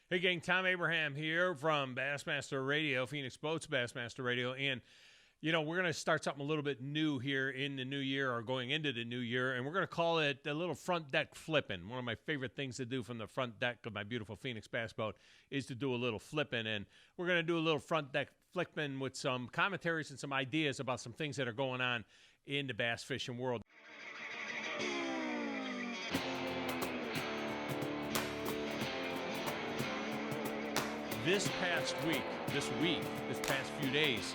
Hey, gang, Thom Abraham here from Bassmaster Radio, Phoenix Boats Bassmaster Radio. And, you know, we're going to start something a little bit new here in the new year or going into the new year. And we're going to call it a little front deck flipping. One of my favorite things to do from the front deck of my beautiful Phoenix bass boat is to do a little flipping. And we're going to do a little front deck flipping with some commentaries and some ideas about some things that are going on in the bass fishing world. This past few days,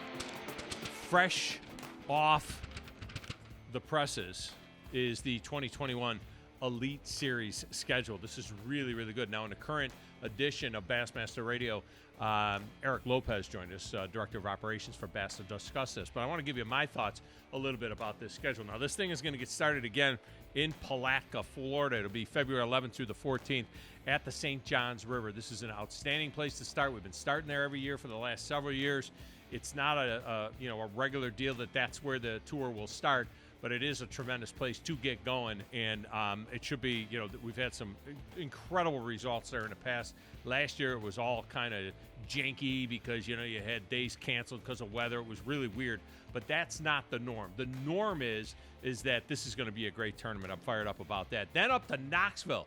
fresh off the presses is the 2021 Elite Series schedule. This is really, really good. Now, in the current edition of Bassmaster Radio, Eric Lopez joined us, Director of Operations for Bass, to discuss this. But I want to give you my thoughts a little bit about this schedule. Now, this thing is going to get started again in Palatka, Florida. It'll be February 11th through the 14th at the St. Johns River. This is an outstanding place to start. We've been starting there every year for the last several years. It's not a regular deal that's where the tour will start, but it is a tremendous place to get going, and it should be, we've had some incredible results there in the past. Last year it was all kind of janky because, you had days canceled because of weather. It was really weird, but that's not the norm. The norm is that this is going to be a great tournament. I'm fired up about that. Then up to Knoxville.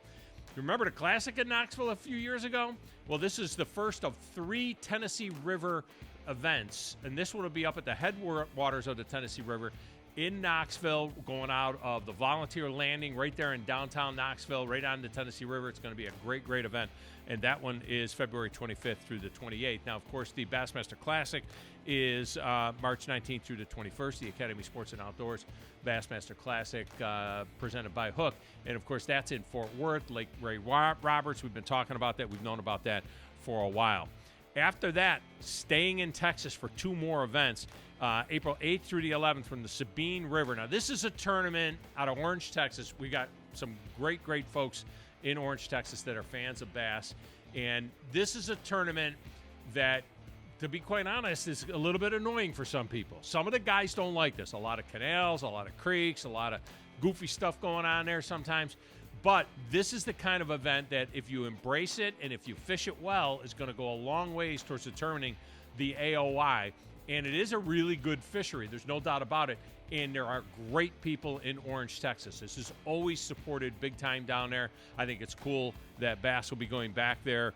Remember the Classic in Knoxville a few years ago? Well, this is the first of 3 Tennessee River events, and this one will be up at the headwaters of the Tennessee River in Knoxville, going out of the Volunteer Landing right there in downtown Knoxville, right on the Tennessee River. It's going to be a great, great event, and that one is February 25th through the 28th. Now, of course, the Bassmaster Classic is March 19th through the 21st, the Academy Sports and Outdoors Bassmaster Classic presented by Hook. And, of course, that's in Fort Worth, Lake Ray Roberts. We've been talking about that. We've known about that for a while. After that, staying in Texas for 2 more events, April 8th through the 11th from the Sabine River. Now, this is a tournament out of Orange, Texas. We got some great, great folks in Orange, Texas that are fans of bass. And this is a tournament that, to be quite honest, is a little bit annoying for some people. Some of the guys don't like this. A lot of canals, a lot of creeks, a lot of goofy stuff going on there sometimes. But this is the kind of event that if you embrace it and if you fish it well, is going to go a long ways towards determining the AOI. And it is a really good fishery. There's no doubt about it. And there are great people in Orange, Texas. This is always supported big time down there. I think it's cool that Bass will be going back there.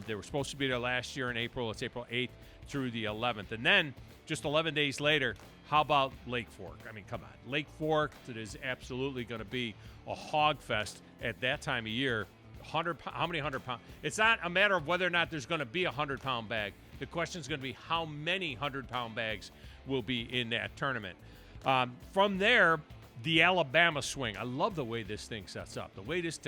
They were supposed to be there last year in April. It's April 8th through the 11th. And then just 11 days later, how about Lake Fork? I mean, come on. Lake Fork, it is absolutely going to be a hog fest at that time of year. How many 100-pound? It's not a matter of whether or not there's going to be a 100-pound bag. The question is going to be how many 100-pound bags will be in that tournament. From there, the Alabama swing. I love the way this thing sets up. The way this,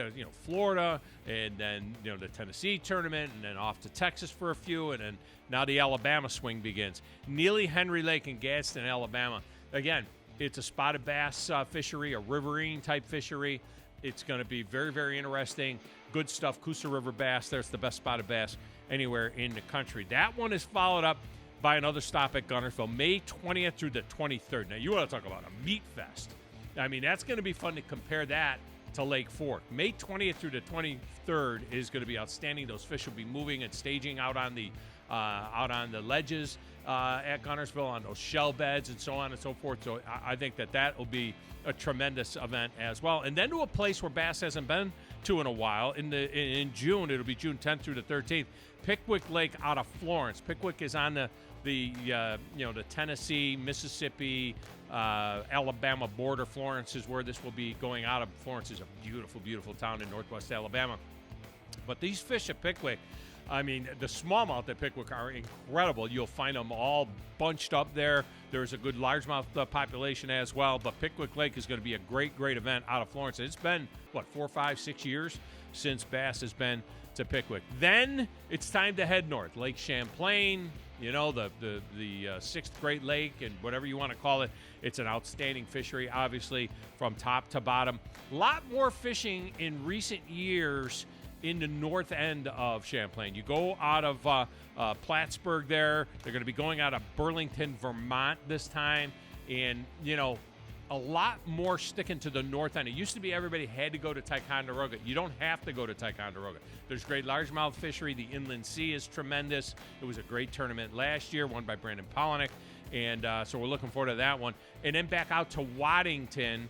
Florida, and then, the Tennessee tournament, and then off to Texas for a few, and then now the Alabama swing begins. Neely, Henry Lake, and Gadsden, Alabama. Again, it's a spotted bass fishery, a riverine type fishery. It's going to be very, very interesting. Good stuff. Coosa River bass. There's the best spotted bass anywhere in the country. That one is followed up by another stop at Guntersville, May 20th through the 23rd. Now, you want to talk about a meat fest. I mean, that's going to be fun to compare that to Lake Fork. May 20th through the 23rd is going to be outstanding. Those fish will be moving and staging out on the ledges at Guntersville, on those shell beds and so on and so forth. So I think that will be a tremendous event as well. And then to a place where bass hasn't been to in a while. In June, it'll be June 10th through the 13th. Pickwick Lake out of Florence. Pickwick is on the Tennessee, Mississippi, Alabama border. Florence is where this will be going out of. Florence is a beautiful, beautiful town in northwest Alabama. But these fish at Pickwick, I mean, the smallmouth at Pickwick are incredible. You'll find them all bunched up there. There's a good largemouth population as well. But Pickwick Lake is going to be a great, great event out of Florence. It's been, 4, 5, 6 years since bass has been to Pickwick. Then it's time to head north. Lake Champlain, the Sixth Great Lake, and whatever you want to call it. It's an outstanding fishery, obviously, from top to bottom. A lot more fishing in recent years in the north end of Champlain. You go out of Plattsburgh there. They're going to be going out of Burlington, Vermont this time. And, a lot more sticking to the north end. It used to be everybody had to go to Ticonderoga. You don't have to go to Ticonderoga. There's great largemouth fishery. The inland sea is tremendous. It was a great tournament last year, won by Brandon Polinick, and so we're looking forward to that one. And then back out to Waddington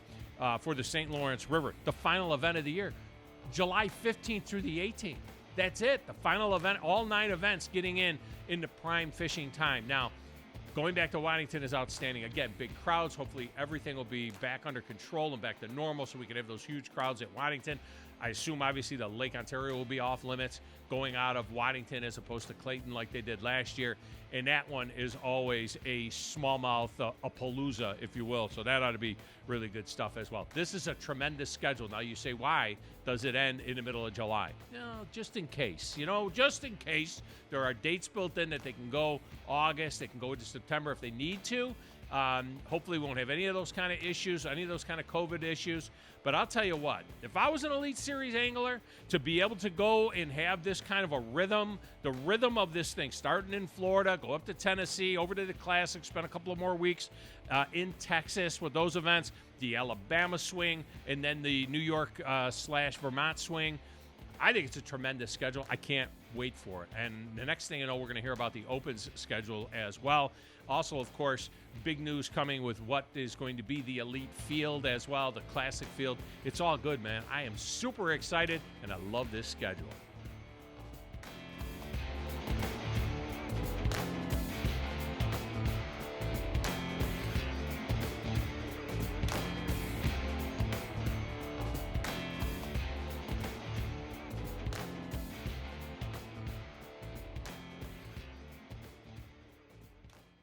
for the St. Lawrence River, the final event of the year, July 15th through the 18th. That's it, the final event, all 9 events getting in the prime fishing time. Now, going back to Waddington is outstanding. Again, big crowds. Hopefully everything will be back under control and back to normal so we can have those huge crowds at Waddington. I assume, obviously, the Lake Ontario will be off limits going out of Waddington as opposed to Clayton like they did last year. And that one is always a smallmouth, a palooza, if you will. So that ought to be really good stuff as well. This is a tremendous schedule. Now you say, why does it end in the middle of July? No, just in case. Just in case. There are dates built in that they can go August. They can go into September if they need to. Hopefully we won't have any of those kind of issues, any of those kind of COVID issues. But I'll tell you what, if I was an Elite Series angler, to be able to go and have this kind of a rhythm, the rhythm of this thing, starting in Florida, go up to Tennessee, over to the Classic, spend a couple of more weeks in Texas with those events, the Alabama swing, and then the New York / Vermont swing. I think it's a tremendous schedule. I can't wait for it. And the next thing you know, we're going to hear about the Opens schedule as well. Also, of course, big news coming with what is going to be the Elite field as well, the Classic field. It's all good, man. I am super excited, and I love this schedule.